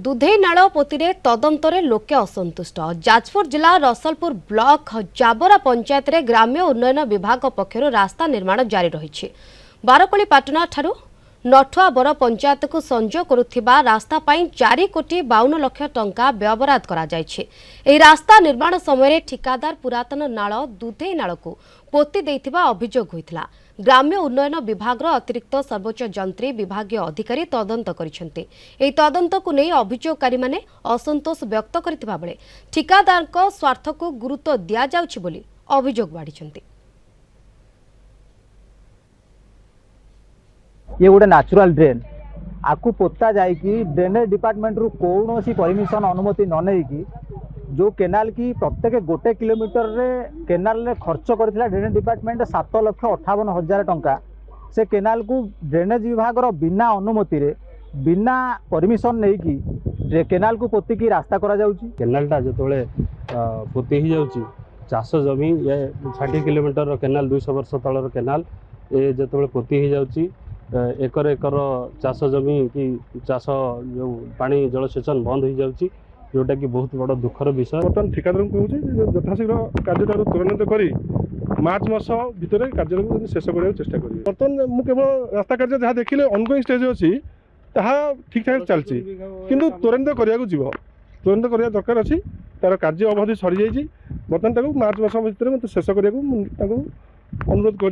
दुधई नाल पोती तदंतरे लोके असंतुष्ट। जाजपुर जिला रसलपुर ब्लॉक जाबरा पंचायत रे ग्राम्य उन्नयन विभाग पक्षर रास्ता निर्माण जारी रही। बारकोलीपाटना ठारू नठुआबर पंचायत को संजोग करुथिबा रास्ता पाई 4,52,00,000 टंका व्ययबराद करा जायछि। एही रास्ता निर्माण समय ठिकादार पुरातन नाल दुधई नाल को पोती देइथिबा अभियोग होइथिला। ग्राम्य उन्नयन विभाग अतिरिक्त सर्वोच्च जंत्री विभागीय अधिकारी तदंत करिसेंते। एही तदंत को नै अभियोगकारी माने असंतोष व्यक्त करथिबा बेले ठिकादार स्वार्थ को गुरुत्व दिया जाउछि बोली अभियोग बाढिसेंते। ये गोटे नेचुरल ड्रेन आपको पोता जाइकी ड्रेनेज डिपार्टमेंट रु कौन सी परमिशन अनुमति न नहीं जो केनाल की प्रत्येक गोटे किलोमीटर रे केनाल रे खर्च करथिला ड्रेनेज डिपार्टमेंट 7,58,000 टंका से केनाल को ड्रेनेज विभाग रो बिना अनुमति रे बिना परमिशन नहीं की केनाल को पोती की रास्ता करा जाउची। केनालटा जो पोती ही जाउची चाष जमी ये 60 किलोमीटर रो केनाल 200 वर्ष तलर केनाल ये जो पोती ही जाउची एकर एकर चाष जमी कि चाष जो पानी जलसेचन बंद हो जाउची जोटा कि बहुत बड़ दुखर विषय। बर्तमान ठिकादार कहूँ यथाशीघ्र कार्य त्वरान्वित करी मार्च मास भितर कार्य शेष करने चेष्टा करेंगे। बर्तमान मुझे केवल रास्ता कार्य जहाँ देखिले ऑनगोइंग स्टेज अच्छी ठीक ठाक चलती किंतु त्वरान्वित करने त्वरान्वित करने दरकार अच्छी तार कार्य अवधि सरी जाइए। बर्तमान मार्च मास भितर शेष करने अनुरोध कर।